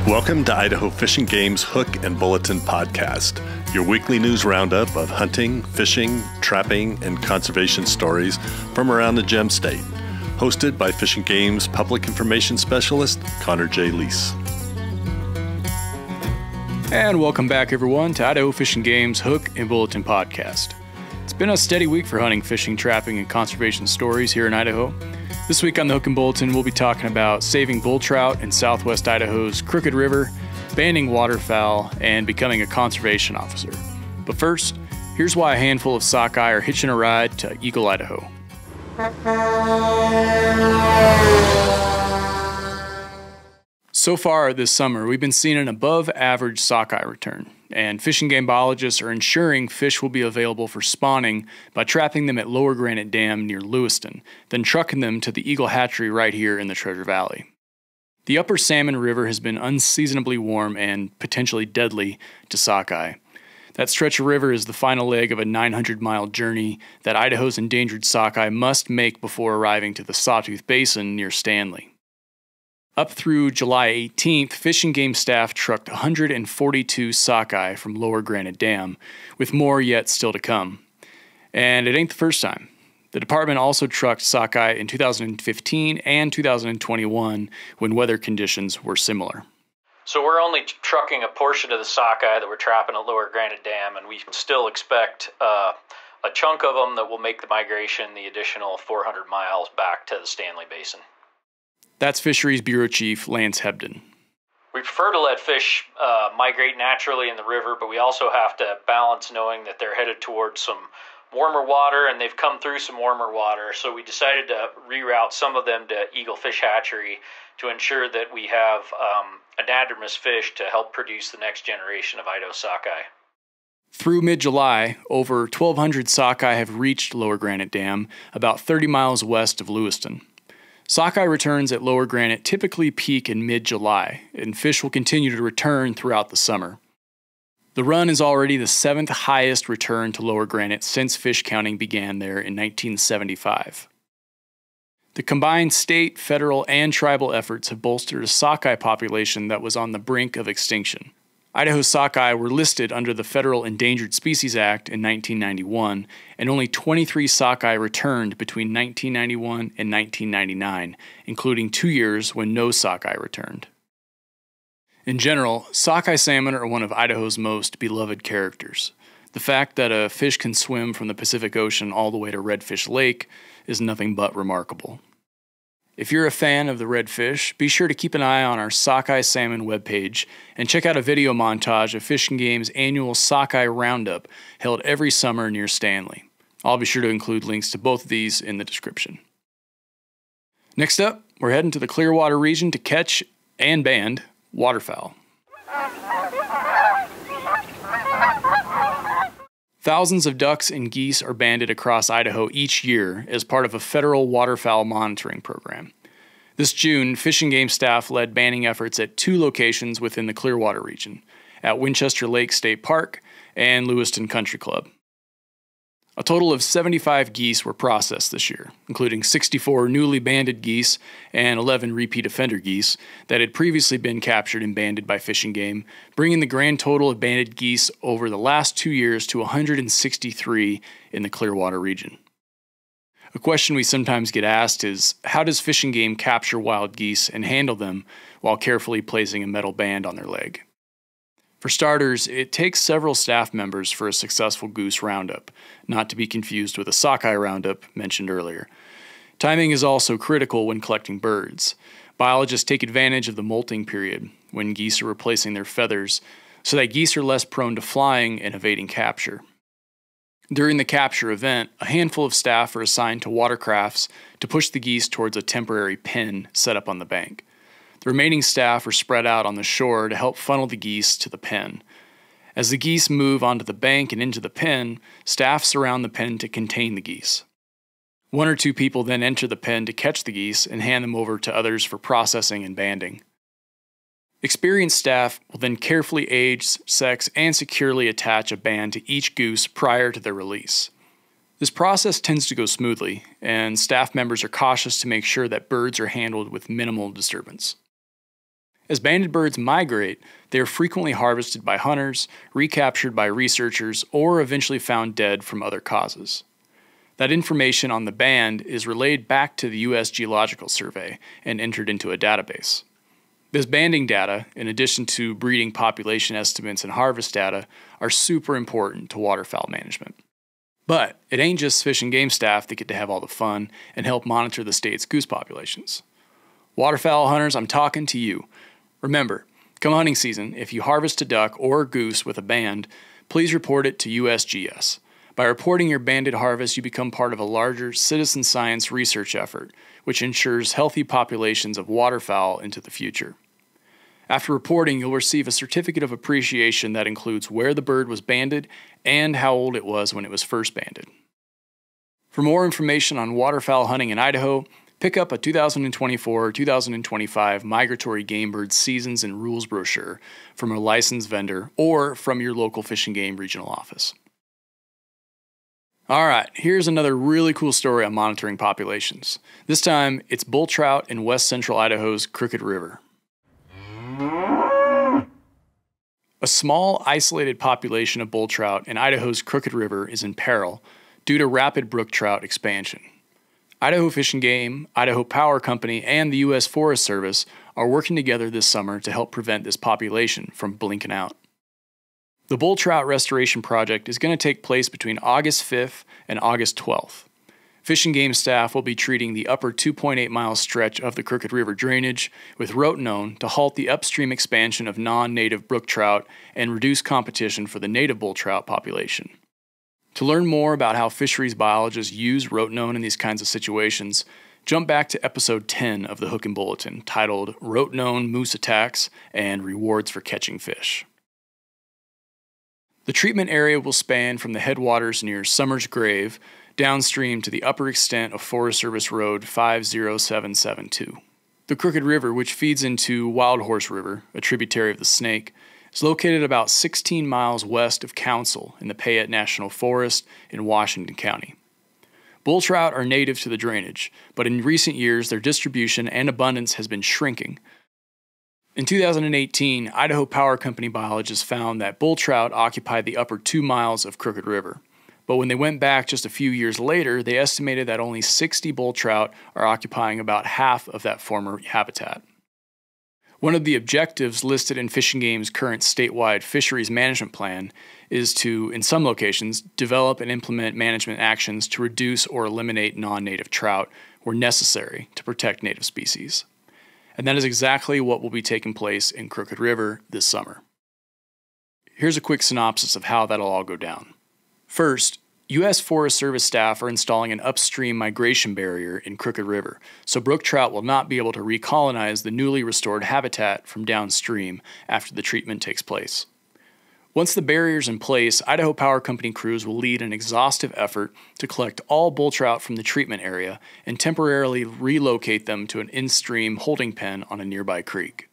Welcome to Idaho Fish and Game's Hook and Bulletin podcast, your weekly news roundup of hunting, fishing, trapping, and conservation stories from around the Gem State. Hosted by Fish and Game's Public Information Specialist, Connor J. Lease. And welcome back, everyone, to Idaho Fish and Game's Hook and Bulletin podcast. It's been a steady week for hunting, fishing, trapping, and conservation stories here in Idaho. This week on the Hook and Bulletin, we'll be talking about saving bull trout in southwest Idaho's Crooked River, banning waterfowl, and becoming a conservation officer. But first, here's why a handful of sockeye are hitching a ride to Eagle, Idaho. So far this summer, we've been seeing an above-average sockeye return, and fish and game biologists are ensuring fish will be available for spawning by trapping them at Lower Granite Dam near Lewiston, then trucking them to the Eagle Hatchery right here in the Treasure Valley. The upper Salmon River has been unseasonably warm and potentially deadly to sockeye. That stretch of river is the final leg of a 900-mile journey that Idaho's endangered sockeye must make before arriving to the Sawtooth Basin near Stanley. Up through July 18th, Fish and Game staff trucked 142 sockeye from Lower Granite Dam, with more yet still to come. And it ain't the first time. The department also trucked sockeye in 2015 and 2021 when weather conditions were similar. So we're only trucking a portion of the sockeye that we're trapping at Lower Granite Dam, and we still expect a chunk of them that will make the migration the additional 400 miles back to the Stanley Basin. That's Fisheries Bureau Chief Lance Hebden. We prefer to let fish migrate naturally in the river, but we also have to balance knowing that they're headed towards some warmer water, and they've come through some warmer water. So we decided to reroute some of them to Eagle Fish Hatchery to ensure that we have anadromous fish to help produce the next generation of Idaho sockeye. Through mid-July, over 1,200 sockeye have reached Lower Granite Dam, about 30 miles west of Lewiston. Sockeye returns at Lower Granite typically peak in mid-July, and fish will continue to return throughout the summer. The run is already the 7th highest return to Lower Granite since fish counting began there in 1975. The combined state, federal, and tribal efforts have bolstered a sockeye population that was on the brink of extinction. Idaho sockeye were listed under the Federal Endangered Species Act in 1991, and only 23 sockeye returned between 1991 and 1999, including 2 years when no sockeye returned. In general, sockeye salmon are one of Idaho's most beloved characters. The fact that a fish can swim from the Pacific Ocean all the way to Redfish Lake is nothing but remarkable. If you're a fan of the redfish, be sure to keep an eye on our Sockeye Salmon webpage and check out a video montage of Fish and Game's annual Sockeye Roundup held every summer near Stanley. I'll be sure to include links to both of these in the description. Next up, we're heading to the Clearwater region to catch and band waterfowl. Thousands of ducks and geese are banded across Idaho each year as part of a federal waterfowl monitoring program. This June, Fish and Game staff led banding efforts at 2 locations within the Clearwater region, at Winchester Lake State Park and Lewiston Country Club. A total of 75 geese were processed this year, including 64 newly banded geese and 11 repeat offender geese that had previously been captured and banded by Fish and Game, bringing the grand total of banded geese over the last 2 years to 163 in the Clearwater region. A question we sometimes get asked is, how does Fish and Game capture wild geese and handle them while carefully placing a metal band on their leg? For starters, it takes several staff members for a successful goose roundup, not to be confused with a sockeye roundup mentioned earlier. Timing is also critical when collecting birds. Biologists take advantage of the molting period, when geese are replacing their feathers, so that geese are less prone to flying and evading capture. During the capture event, a handful of staff are assigned to watercrafts to push the geese towards a temporary pen set up on the bank. The remaining staff are spread out on the shore to help funnel the geese to the pen. As the geese move onto the bank and into the pen, staff surround the pen to contain the geese. 1 or 2 people then enter the pen to catch the geese and hand them over to others for processing and banding. Experienced staff will then carefully age, sex, and securely attach a band to each goose prior to their release. This process tends to go smoothly, and staff members are cautious to make sure that birds are handled with minimal disturbance. As banded birds migrate, they are frequently harvested by hunters, recaptured by researchers, or eventually found dead from other causes. That information on the band is relayed back to the U.S. Geological Survey and entered into a database. This banding data, in addition to breeding population estimates and harvest data, are super important to waterfowl management. But it ain't just Fish and Game staff that get to have all the fun and help monitor the state's goose populations. Waterfowl hunters, I'm talking to you. Remember, come hunting season, if you harvest a duck or a goose with a band, please report it to USGS. By reporting your banded harvest, you become part of a larger citizen science research effort, which ensures healthy populations of waterfowl into the future. After reporting, you'll receive a certificate of appreciation that includes where the bird was banded and how old it was when it was first banded. For more information on waterfowl hunting in Idaho, pick up a 2024-2025 Migratory Game Bird Seasons and Rules brochure from a licensed vendor or from your local Fish and Game regional office. Alright, here's another really cool story on monitoring populations. This time, it's bull trout in west central Idaho's Crooked River. A small, isolated population of bull trout in Idaho's Crooked River is in peril due to rapid brook trout expansion. Idaho Fish and Game, Idaho Power Company, and the U.S. Forest Service are working together this summer to help prevent this population from blinking out. The bull trout restoration project is going to take place between August 5th and August 12th. Fish and Game staff will be treating the upper 2.8-mile stretch of the Crooked River drainage with rotenone to halt the upstream expansion of non-native brook trout and reduce competition for the native bull trout population. To learn more about how fisheries biologists use rotenone in these kinds of situations, jump back to episode 10 of the Hook and Bulletin, titled Rotenone Moose Attacks and Rewards for Catching Fish. The treatment area will span from the headwaters near Summers Grave downstream to the upper extent of Forest Service Road 50772. The Crooked River, which feeds into Wild Horse River, a tributary of the Snake, is located about 16 miles west of Council in the Payette National Forest in Washington County. Bull trout are native to the drainage, but in recent years their distribution and abundance has been shrinking. In 2018, Idaho Power Company biologists found that bull trout occupied the upper 2 miles of Crooked River. But when they went back just a few years later, they estimated that only 60 bull trout are occupying about half of that former habitat. One of the objectives listed in Fish and Game's current statewide fisheries management plan is to, in some locations, develop and implement management actions to reduce or eliminate non-native trout where necessary to protect native species. And that is exactly what will be taking place in Crooked River this summer. Here's a quick synopsis of how that'll all go down. First, U.S. Forest Service staff are installing an upstream migration barrier in Crooked River, so brook trout will not be able to recolonize the newly restored habitat from downstream after the treatment takes place. Once the barrier's in place, Idaho Power Company crews will lead an exhaustive effort to collect all bull trout from the treatment area and temporarily relocate them to an in-stream holding pen on a nearby creek.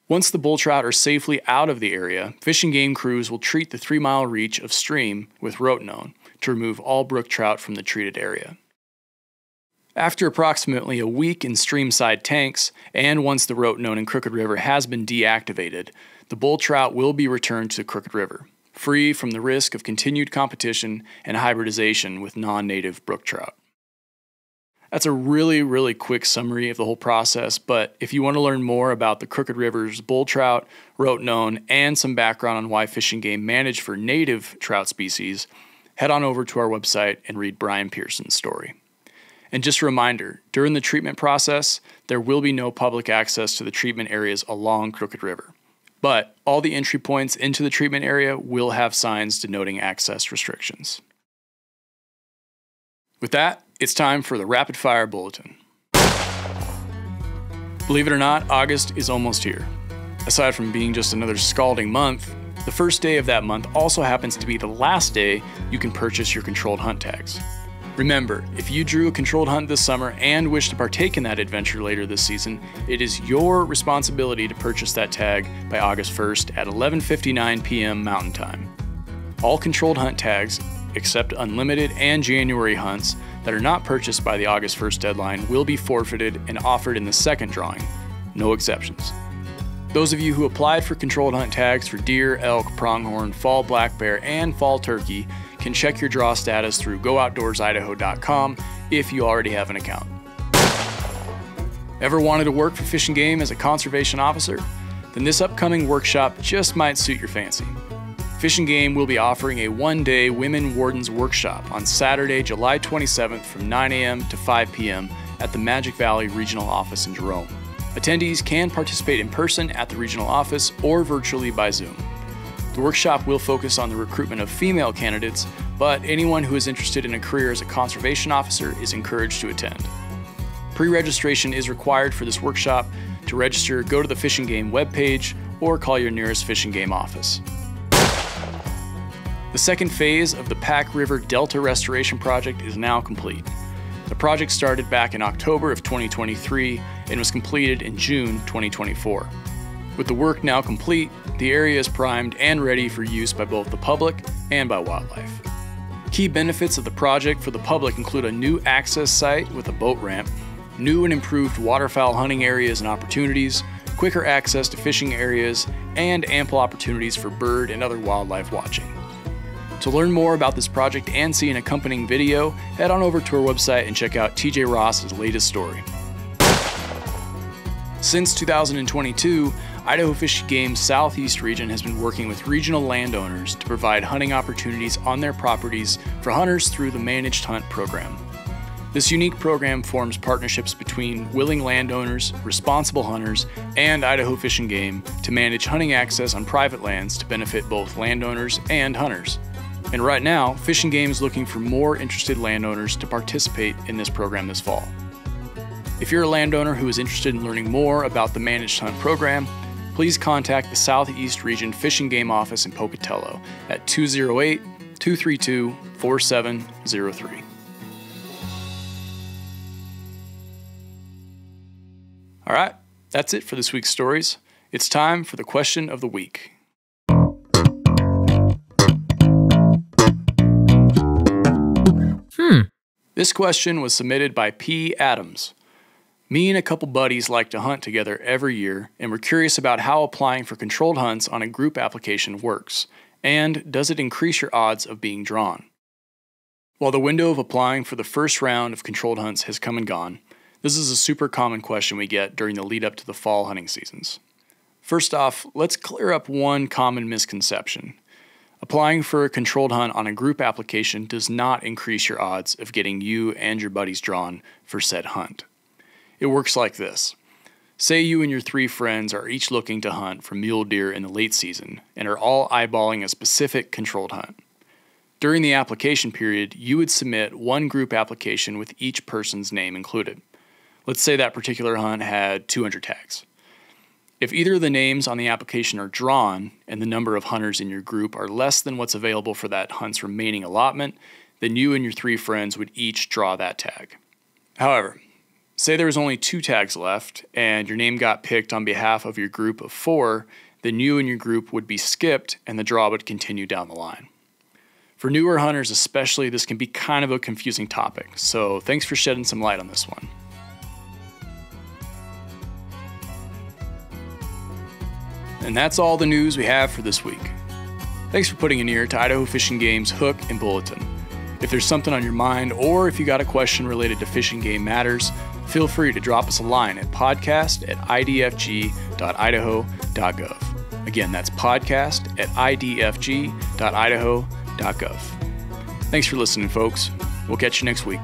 Once the bull trout are safely out of the area, Fish and Game crews will treat the 3-mile reach of stream with rotenone to remove all brook trout from the treated area. After approximately a week in streamside tanks, and once the rotenone in Crooked River has been deactivated, the bull trout will be returned to Crooked River, free from the risk of continued competition and hybridization with non-native brook trout. That's a really quick summary of the whole process, but if you want to learn more about the Crooked River's bull trout, rotenone, and some background on why Fish and Game manage for native trout species, head on over to our website and read Brian Pearson's story. And just a reminder, during the treatment process, there will be no public access to the treatment areas along Crooked River. But all the entry points into the treatment area will have signs denoting access restrictions. With that, it's time for the Rapid Fire Bulletin. Believe it or not, August is almost here. Aside from being just another scalding month, the first day of that month also happens to be the last day you can purchase your controlled hunt tags. Remember, if you drew a controlled hunt this summer and wish to partake in that adventure later this season, it is your responsibility to purchase that tag by August 1st at 11:59 p.m. Mountain Time. All controlled hunt tags, except unlimited and January hunts that are not purchased by the August 1st deadline, will be forfeited and offered in the second drawing. No exceptions. Those of you who applied for controlled hunt tags for deer, elk, pronghorn, fall black bear, and fall turkey can check your draw status through gooutdoorsidaho.com if you already have an account. Ever wanted to work for Fish and Game as a conservation officer? Then this upcoming workshop just might suit your fancy. Fish and Game will be offering a one-day Women Wardens Workshop on Saturday, July 27th from 9 a.m. to 5 p.m. at the Magic Valley Regional Office in Jerome. Attendees can participate in person at the regional office or virtually by Zoom. The workshop will focus on the recruitment of female candidates, but anyone who is interested in a career as a conservation officer is encouraged to attend. Pre-registration is required for this workshop. To register, go to the Fish and Game webpage or call your nearest Fish and Game office. The second phase of the Pack River Delta Restoration Project is now complete. The project started back in October of 2023 and was completed in June 2024. With the work now complete, the area is primed and ready for use by both the public and by wildlife. Key benefits of the project for the public include a new access site with a boat ramp, new and improved waterfowl hunting areas and opportunities, quicker access to fishing areas, and ample opportunities for bird and other wildlife watching. To learn more about this project and see an accompanying video, head on over to our website and check out TJ Ross's latest story. Since 2022, Idaho Fish and Game's Southeast region has been working with regional landowners to provide hunting opportunities on their properties for hunters through the Managed Hunt program. This unique program forms partnerships between willing landowners, responsible hunters, and Idaho Fish and Game to manage hunting access on private lands to benefit both landowners and hunters. And right now, Fish and Game is looking for more interested landowners to participate in this program this fall. If you're a landowner who is interested in learning more about the Managed Hunt program, please contact the Southeast Region Fish and Game office in Pocatello at 208-232-4703. All right, that's it for this week's stories. It's time for the question of the week. This question was submitted by P. Adams. Me and a couple buddies like to hunt together every year, and we're curious about how applying for controlled hunts on a group application works, and does it increase your odds of being drawn? While the window of applying for the first round of controlled hunts has come and gone, this is a super common question we get during the lead up to the fall hunting seasons. First off, let's clear up one common misconception. Applying for a controlled hunt on a group application does not increase your odds of getting you and your buddies drawn for said hunt. It works like this. Say you and your 3 friends are each looking to hunt for mule deer in the late season and are all eyeballing a specific controlled hunt. During the application period, you would submit one group application with each person's name included. Let's say that particular hunt had 200 tags. If either of the names on the application are drawn and the number of hunters in your group are less than what's available for that hunt's remaining allotment, then you and your 3 friends would each draw that tag. However, say there was only 2 tags left and your name got picked on behalf of your group of 4, then you and your group would be skipped and the draw would continue down the line. For newer hunters especially, this can be kind of a confusing topic, so thanks for shedding some light on this one. And that's all the news we have for this week. Thanks for putting an ear to Idaho Fish and Game's Hook and Bulletin. If there's something on your mind or if you got a question related to fish and game matters, feel free to drop us a line at podcast@idfg.idaho.gov. Again, that's podcast@idfg.idaho.gov. Thanks for listening, folks. We'll catch you next week.